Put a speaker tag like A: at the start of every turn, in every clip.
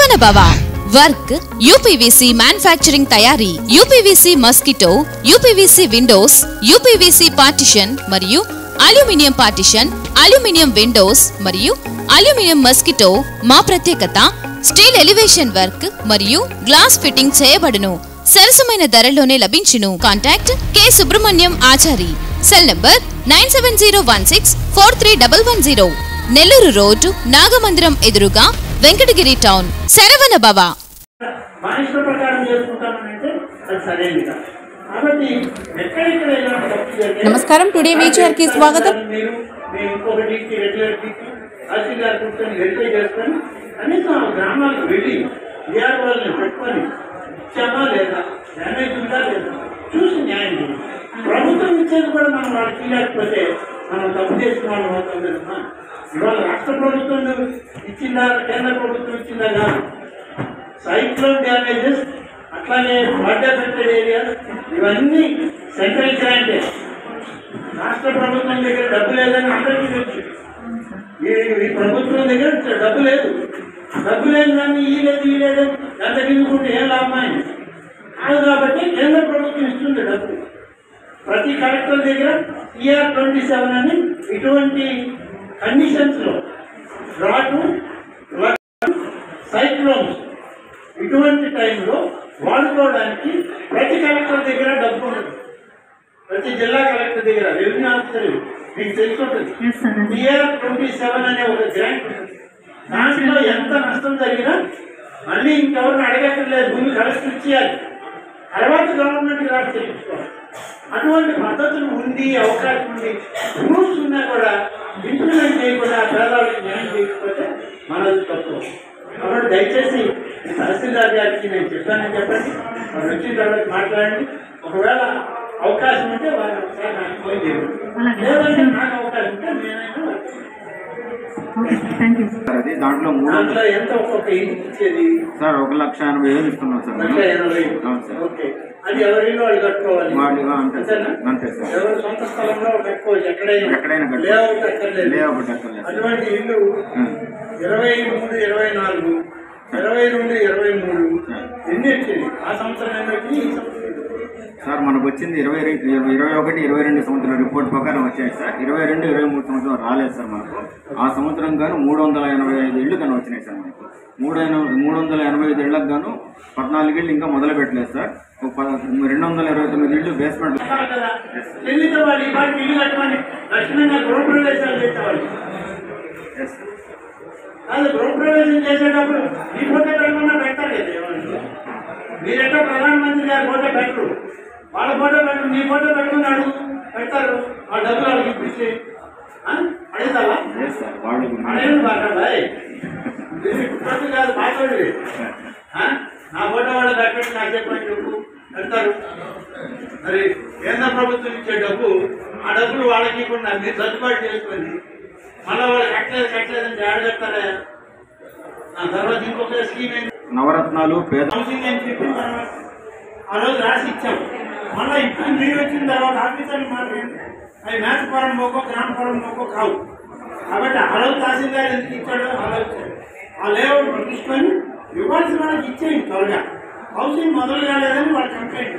A: శరవణ భవ work UPVC manufacturing తయారీ UPVC mosquito UPVC Windows UPVC partition మరియు అల్యూమినియం పార్టిషన్ అల్యూమినియం విండోస్ మరియు aluminium mosquito మా ప్రత్యేకత స్టీల్ ఎలివేషన్ వర్క్ మరియు గ్లాస్ ఫిట్టింగ్ చేయబడును సరసమైన ధరలోనే లభించును contact K Subrahmanyam Achari cell number 9701643110 Nellore road Nagamandiram ఎదురుగా వెంకటగిరి టౌన్ శరవణ భవ
B: నమస్కారం టుడే వీచర్ కి స్వాగతం
C: చూసి న్యాయం ప్రభుత్వం ఇచ్చేది కూడా మనం వాళ్ళకి లేకపోతే మనం తప్పు చేసుకోవడం అవుతుంది కదమ్మా. ఇవాళ రాష్ట్ర ప్రభుత్వం ఇచ్చిందా కేంద్ర ప్రభుత్వం ఇచ్చిందా కాదు. సైక్లోన్ డ్యామేజెస్ అట్లాగే ఫ్లడ్ ఎఫెక్టెడ్ ఏరియాస్ ఇవన్నీ సెంట్రల్ గ్రాంటే. రాష్ట్ర ప్రభుత్వం దగ్గర డబ్బు లేదని అందరికీ తెలుసు. ఈ ప్రభుత్వం దగ్గర డబ్బు లేదు. డబ్బు లేదు కానీ ఈ లేదు ఎంత గిన్నుకుంటే ఏం లాభమైంది కాదు. కాబట్టి కేంద్ర ప్రభుత్వం ఇస్తుంది డబ్బు. ప్రతి కలెక్టర్ దగ్గర ER 27 అని ఇటువంటి కండిషన్స్లో డ్రాటు సైక్లోన్స్ ఇటువంటి టైంలో వాడుకోవడానికి ప్రతి కలెక్టర్ దగ్గర డబ్బు ఉంటుంది. ప్రతి జిల్లా కలెక్టర్ దగ్గర రెవెన్యూ ఆఫీసర్ మీకు తెలుసుంటుంది. ER 27 అనే ఒక గ్రాంట్ ఉంటుంది. దాంట్లో ఎంత నష్టం జరిగినా మళ్ళీ ఇంకెవరిని అడగక్కర్లేదు, ముందు కలెక్టర్ ఇచ్చేయాలి, తర్వాత గవర్నమెంట్కి రాసి చెల్లించుకోవాలి. అటువంటి పద్ధతులు ఉండి అవకాశం ఉంది, రూల్స్ ఉన్నా కూడా ఇంప్లిమెంట్ చేయకుండా పేదవాళ్ళకి న్యాయం చేయకపోతే మనది తప్పు. కాబట్టి దయచేసి తహసీల్దార్ గారికి నేను చెప్పానని చెప్పండి, వాళ్ళు వచ్చిన తర్వాత మాట్లాడండి. ఒకవేళ అవకాశం ఉంటే వాళ్ళు ఒకసారి నాకు ఫోన్ చేయండి, లేదంటే నాకు అవకాశం ఉంటే నేనైనా
D: దాంట్లో
C: ఎంత ఒక్కొక్క ఇంటికి ఇచ్చేది
D: సార్ 1,80,000 ఇస్తున్నాం సార్.
C: 1,80,000. ఓకే, అది ఎవరిలో వాళ్ళు కట్టుకోవాలి.
D: అంతే సార్.
C: ఎవరు సొంత స్థలంలో కట్టుకోవచ్చు, ఎక్కడైనా లేఅవుట్ అక్కర్లేదు. అటువంటి ఇల్లు 23, 24, 22, 23 ఎన్ని వచ్చింది ఆ సంవత్సరం ఎన్ని వచ్చింది ఈ సంవత్సరం
D: సార్? మనకు వచ్చింది 21, 22 సంవత్సరం రిపోర్ట్ ప్రకారం వచ్చాయి సార్. 22, 23 సంవత్సరం రాలేదు సార్ మనకు. ఆ సంవత్సరం గాను 385 ఇళ్ళు కానీ వచ్చినాయి సార్ మనకు. 385 ఇళ్లకు గాను 14 ఇళ్ళు ఇంకా మొదలు పెట్టలేదు సార్. 229 ఇళ్ళు బేస్మెంట్.
C: గృహప్రవేశం చేసేటప్పుడు ఈ ఫోటో పెట్టకుండా పెడతారు కదా. మీరెట్టో ప్రధానమంత్రి గారి ఫోటో పెట్టరు, వాళ్ళ ఫోటో పెట్టరు, మీ ఫోటో పెట్టుకున్నాడు పెడతారు. ఆ డబ్బులు వాళ్ళకి ఇప్పించి అడుగుతావా? అడగండి బాబాయ్, ఇప్పటి కాదు పాతోడి. నా ఫోటో వాళ్ళు పెట్టండి నాకు చెప్పని చెప్పు పెడతారు. మరి కేంద్ర ప్రభుత్వం ఇచ్చే డబ్బు, ఆ డబ్బులు వాళ్ళకి ఇవ్వకుండా మీరు సర్దుబాటు చేసుకొని మళ్ళీ వాళ్ళు కట్టలేదంటే ఆడగడతారా? ఆ తర్వాత ఇంకొక స్కీమ్ ఏంటి,
D: నవరత్నాలు
C: హౌసింగ్ అని చెప్పిన తర్వాత ఆ రోజు రాసి ఇచ్చాం. మళ్ళీ ఇప్పుడు మీరు వచ్చిన తర్వాత ఆఫీసర్లు మాట్లాడి అవి మ్యాథ్ ఫారం మోకో గ్రామ ఫారం మోకో కావు. కాబట్టి ఆ రోజు తహసీల్దార్ ఎందుకు ఇచ్చాడో ఆలోచించాడు. ఆ లేఅవుట్ తీసుకొని ఇవ్వాల్సిన వాళ్ళకి ఇచ్చేయండి త్వరగా. హౌసింగ్ మొదలు కాలేదని వాళ్ళు కంప్లైంట్.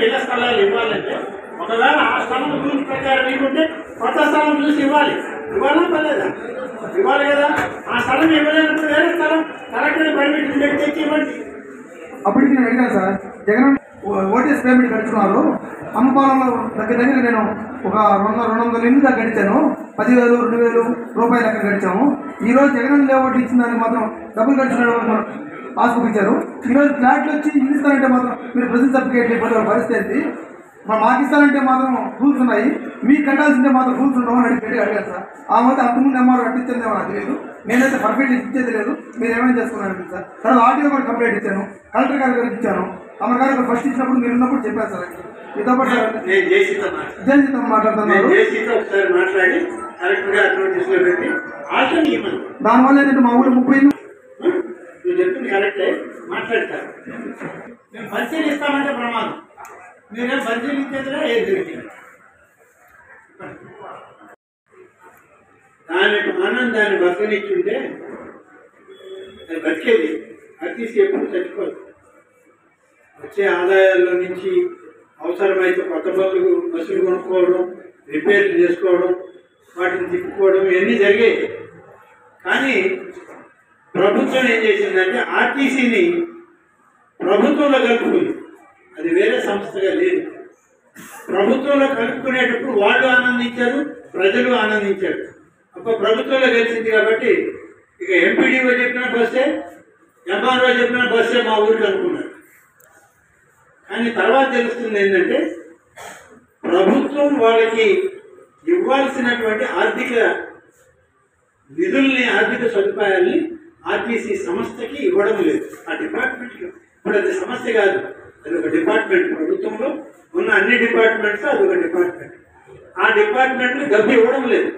C: ఇళ్ల స్థలాలు ఇవ్వాలంటే ఒకవేళ ఆ స్థలం రూల్స్ ప్రకారం ఇవ్వకుంటే కొత్త స్థలం చూసి ఇవ్వాలి. ఇవ్వాలా పర్లేదా? ఇవ్వాలి కదా. ఆ స్థలం ఇవ్వలేనప్పుడు వేరే స్థలం కలెక్టర్ పర్మిషన్ పెట్టి తెచ్చి ఇవ్వండి.
E: అప్పటికి నేను అడిగాను సార్, జగన్ ఓటీఎస్ పేమెంట్ గడుచుకున్నారు. అమ్మపాలెంలో దగ్గర నేను ఒక 200 ఇల్లు దాకా గడిచాను. 10,000, 2,000 రూపాయలు అక్కడ గడిచాము. ఈరోజు జగన్ లేఅవుట్ ఇచ్చిన దానికి మాత్రం డబ్బులు గడిచిన పాస్బుక్ ఇచ్చారు. ఈరోజు ఫ్లాట్లు వచ్చి ఇల్లు ఇస్తారంటే మాత్రం మీరు ప్రజెంట్ సర్టిఫికేట్ ఇవ్వడం పరిస్థితి. మాకు ఇస్తారంటే మాత్రం రూల్స్ ఉన్నాయి, మీకు కట్టాల్సిందే మాత్రం రూల్స్ ఉండవని అడిగారు సార్. ఆ మొత్తం అంతకుముందు ఎంఆర్ కట్టించేదేమో నాకు తెలియదు. నేనైతే పర్ఫెక్ట్ ఇచ్చేది లేదు, మీరు ఏమైనా చేసుకున్నాను సార్. తర్వాత ఆర్టీఓ కూడా కంప్లైంట్ ఇచ్చాను, కలెక్టర్ గారి గారికి ఇచ్చాను. అమ్మ గారు ఫస్ట్ ఇచ్చినప్పుడు మీరు ఉన్నప్పుడు చెప్పారు సార్. మీతో పాటు జయసీత మాట్లాడుతున్నారు. దానివల్ల ఏంటంటే మా ఊళ్ళో 30 ఇల్లు
C: మాట్లాడతారు. మేము పరిశీలిస్తామంటే ప్రమాదం. మీరేం పరిశీలించేదిగా ఏది జరిగింది దానికి మనం దాన్ని బతకనిచ్చుంటే అది బతికేది. ఆర్టీసీ ఎప్పుడు చచ్చిపోదు. వచ్చే ఆదాయాల్లో నుంచి అవసరమైతే కొత్త బస్సులు కొనుక్కోవడం, రిపేర్లు చేసుకోవడం, వాటిని తిప్పుకోవడం ఇవన్నీ జరిగాయి. కానీ ప్రభుత్వం ఏం చేసిందంటే ఆర్టీసీని ప్రభుత్వంలో కలుపుకుంది. అది వేరే సంస్థగా లేదు. ప్రభుత్వంలో కలుపుకునేటప్పుడు వాళ్ళు ఆనందించారు, ప్రజలు ఆనందించారు. అప్పుడు ప్రభుత్వంలో గెలిచింది కాబట్టి ఇక ఎంపీడీఓ చెప్పిన బస్సే, ఎంఆర్ఓ చెప్పిన బస్సే మా ఊరికి అనుకున్నారు. కానీ తర్వాత తెలుస్తుంది ఏంటంటే ప్రభుత్వం వాళ్ళకి ఇవ్వాల్సినటువంటి ఆర్థిక నిధుల్ని, ఆర్థిక సదుపాయాల్ని ఆర్టీసీ సంస్థకి ఇవ్వడం లేదు. ఆ డిపార్ట్మెంట్కి ఇప్పుడు అది సమస్య కాదు, అది ఒక డిపార్ట్మెంట్. ప్రభుత్వంలో ఉన్న అన్ని డిపార్ట్మెంట్స్ అదొక డిపార్ట్మెంట్. ఆ డిపార్ట్మెంట్కి డబ్బు ఇవ్వడం లేదు.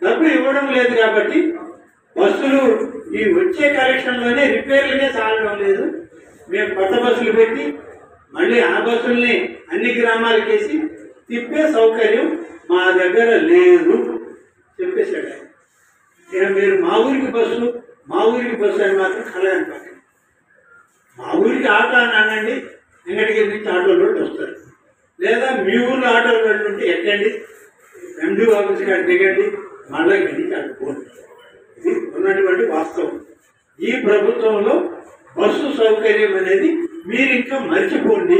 C: డబ్బు ఇవ్వడం లేదు కాబట్టి బస్సులు ఈ వచ్చే కలెక్షన్లోనే రిపేర్లకే చాలడం లేదు. మేము కొత్త బస్సులు పెట్టి మళ్ళీ ఆ బస్సుల్ని అన్ని గ్రామాలకు వేసి తిప్పే సౌకర్యం మా దగ్గర లేదు చెప్పేశాడు. ఇక మీరు మా ఊరికి బస్సు అని మాత్రం కలగండి. మా ఊరికి ఆటో అని అనండి, వెంకటగిరి నుంచి ఆటోలో వస్తారు. లేదా మీ ఊళ్ళో ఆటోలు వెళ్ళుంటే ఎక్కండి, ఎండి ఆఫీస్ కాడ దిగండి, మళ్ళీ గడికి అడుకోండి. ఇది ఉన్నటువంటి వాస్తవం. ఈ ప్రభుత్వంలో బస్సు సౌకర్యం అనేది మీరు ఇంకా మర్చిపోండి.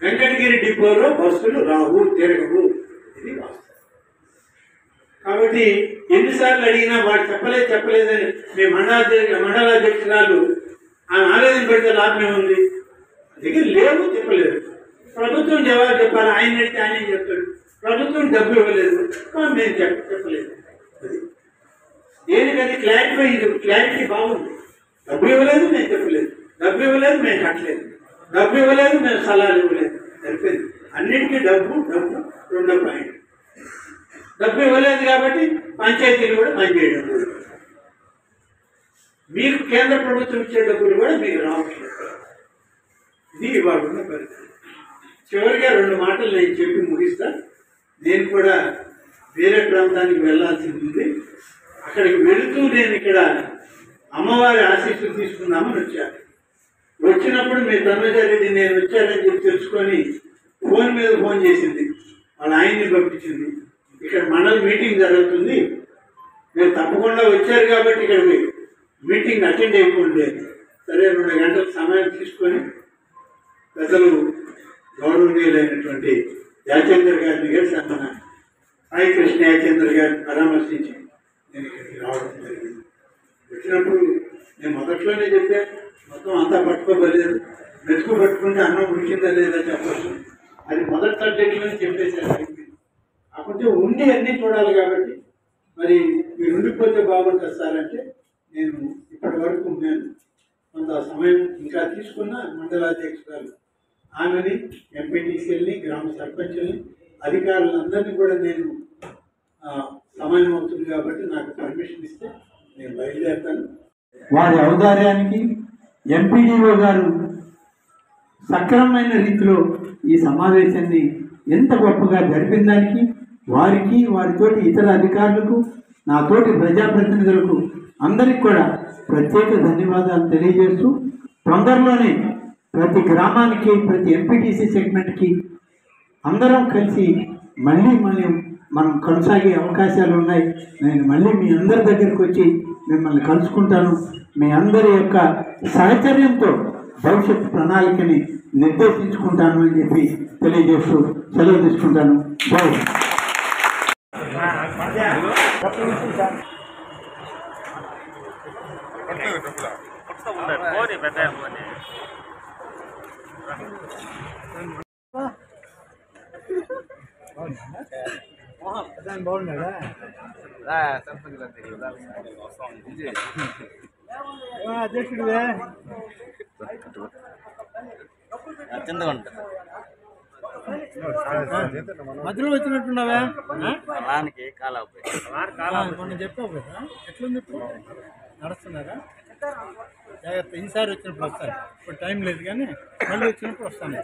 C: వెంకటగిరి డిపోలో బస్సులు రావు, తిరగవు. ఇది వాస్తవం. కాబట్టి ఎన్నిసార్లు అడిగినా వాడు చెప్పలేదని మీ మండలాధ్యక్షురాలు ఆమె ఆవేదన పెడితే లాభమే ఉంది. దగ్గర లేవు, చెప్పలేదు. ప్రభుత్వం జవాబు చెప్పాలి. ఆయన అడిగితే ఆయన చెప్తాడు. ప్రభుత్వం డబ్బు ఇవ్వలేదు, మేము చెప్పలేదు. అది దేనికది క్లారిటీ బాగుంది. డబ్బు ఇవ్వలేదు, మేము చెప్పలేదు. డబ్బు ఇవ్వలేదు, మేము కట్టలేదు. డబ్బు ఇవ్వలేదు, మేము సలహాలు ఇవ్వలేదు. సరిపోయింది. అన్నింటికీ డబ్బు రెండో పాయింట్. డబ్బు ఇవ్వలేదు కాబట్టి పంచాయతీలు కూడా పనిచేయడం లేదు. మీకు కేంద్ర ప్రభుత్వం ఇచ్చే డబ్బులు కూడా మీకు రావట్లేదు. ఇది ఇవాళ ఉన్న పరిస్థితి. చివరిగా 2 మాటలు నేను చెప్పి ముగిస్తా. నేను కూడా వేరే ప్రాంతానికి వెళ్ళాల్సింది ఉంది. అక్కడికి వెళుతూ నేను ఇక్కడ అమ్మవారి ఆశీస్సులు తీసుకుందామని వచ్చాను. వచ్చినప్పుడు మీ తనుజారెడ్డి నేను వచ్చానని చెప్పి తెలుసుకొని ఫోన్ మీద ఫోన్ చేసింది. వాళ్ళ ఆయన్ని పంపించింది. ఇక్కడ మండల మీటింగ్ జరుగుతుంది, మీరు తప్పకుండా వచ్చారు కాబట్టి ఇక్కడ మీటింగ్ అటెండ్ అయిపోండి. సరే 2 గంటల సమయం తీసుకొని పెద్దలు గౌరవనీయులైనటువంటి యాచేందర్ గారిని మన సాయి కృష్ణ యాచేందర్ గారిని పరామర్శించి నేను ఇక్కడికి రావడం జరిగింది. వచ్చినప్పుడు నేను మొదట్లోనే చెప్పాను, మొత్తం అంతా పట్టుకోబలేదు, మెతుకు పట్టుకుంటే అన్నం ఉడికిందా లేదా చెప్పచ్చు. అది మొదటి సబ్జెక్టులోనే చెప్పేశాను. కాకపోతే ఉండి అన్నీ చూడాలి కాబట్టి మరి మీరు ఉండిపోతే బాగుంటుంది సార్ అంటే నేను ఇప్పటి వరకు నేను కొంత సమయం ఇంకా తీసుకున్న మండలాధ్యక్షురాలు ఆమెని, ఎంపీటీసీలని, గ్రామ సర్పంచుల్ని, అధికారులందరినీ కూడా నేను సమయం అవుతుంది కాబట్టి నాకు పర్మిషన్ ఇస్తే నేను బయలుదేరుతాను. వారి ఔదార్యానికి ఎంపీడీఓ గారు సక్రమమైన రీతిలో ఈ సమావేశాన్ని ఎంత గొప్పగా జరిపిన దానికి వారికి, వారితోటి ఇతర అధికారులకు, నాతోటి ప్రజాప్రతినిధులకు అందరికి కూడా ప్రత్యేక ధన్యవాదాలు తెలియజేస్తూ తొందరలోనే ప్రతి గ్రామానికి, ప్రతి ఎంపీటీసీ సెగ్మెంట్కి అందరం కలిసి మళ్ళీ మనం కొనసాగే అవకాశాలు ఉన్నాయి. నేను మళ్ళీ మీ అందరి దగ్గరికి వచ్చి మిమ్మల్ని కలుసుకుంటాను. మీ అందరి యొక్క సహచర్యంతో భవిష్యత్ ప్రణాళికని నిర్దేశించుకుంటాను అని చెప్పి తెలియజేస్తూ సెలవు తీసుకుంటాను. బాయ్.
E: బాగున్నాడా అధ్యక్షుడివే మధ్యలో వచ్చినట్టున్నావా? మొన్న చెప్పావు కదా, ఎట్లుంది ఇప్పుడు? నడుస్తున్నారా? జాగ్రత్త, ఈసారి వచ్చినప్పుడు వస్తాను. ఇప్పుడు టైం లేదు కానీ మళ్ళీ వచ్చినప్పుడు వస్తాను.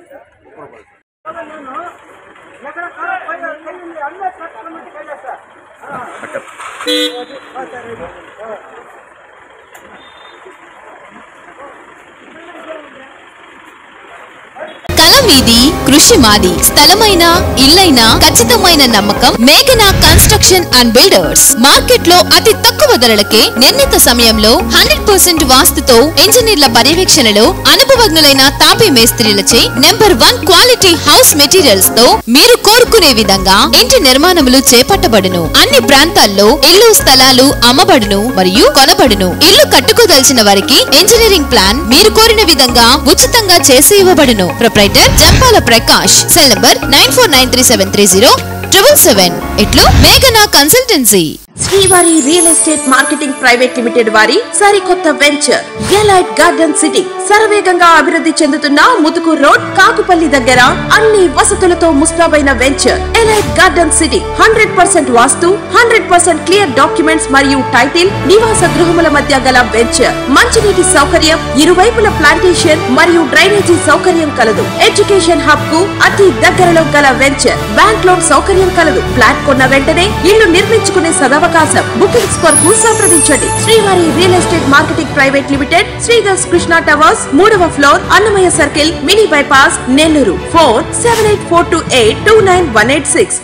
A: కృషి మాది. స్థలమైన ఇల్లైనా ఖచ్చితమైన నమ్మకం మేఘనా కన్స్ట్రక్షన్ అండ్ బిల్డర్స్. మార్కెట్ లో అతి తక్కువ ధరలకే నిర్ణీత సమయంలో 100% వాస్తుతో ఇంజనీర్ల పర్యవేక్షణలో అనుభవజ్ఞులైన తాపీ మేస్త్రీలచే నెంబర్ 1 క్వాలిటీ హౌస్ మెటీరియల్స్ తో మీరు కోరుకునే విధంగా ఇంటి నిర్మాణములు చేపట్టబడును. అన్ని ప్రాంతాల్లో ఇల్లు స్థలాలు అమ్మబడును మరియు కొనబడును. ఇల్లు కట్టుకోదలిచిన వారికి ఇంజనీరింగ్ ప్లాన్ మీరు కోరిన విధంగా ఉచితంగా చేసి ఇవ్వబడును. Proprietor Jampala Prakash. Cell number 9493307777. ఇట్లు మేఘనా consultancy.
F: Srivari real estate marketing private limited వారి సరికొత్త వెంచర్ ఎలైట్ గార్డెన్ సిటీ శరవేగంగా అభివృద్ధి చెందుతున్న ముతుకూరు రోడ్ కాకుపల్లి దగ్గర అన్ని వసతులతో ముస్తాబైన వెంచర్ ఎలైట్ గార్డెన్ సిటీ 100% వాస్తు 100% క్లియర్ డాక్యుమెంట్స్ మరియు టైటిల్ నివాస గృహముల మధ్య గల వెంచర్. మంచినీటి సౌకర్యం, ఇరువైపుల ప్లాంటేషన్ మరియు డ్రైనేజీ సౌకర్యం కలదు. ఎడ్యుకేషన్ హబ్ కు అతి దగ్గరలో గల వెంచర్. బ్యాంక్ లోన్ సౌకర్యం కలదు. ఫ్లాట్ కొన్న వెంటనే ఇల్లు నిర్మించుకునే సదవకాశం. బుకింగ్స్ కొరకు సంప్రదించండి. Srivari real estate marketing private limited, Sridhar's Krishna towers, 3వ floor, Annamayya circle, mini bypass, Nellore. 4784282986.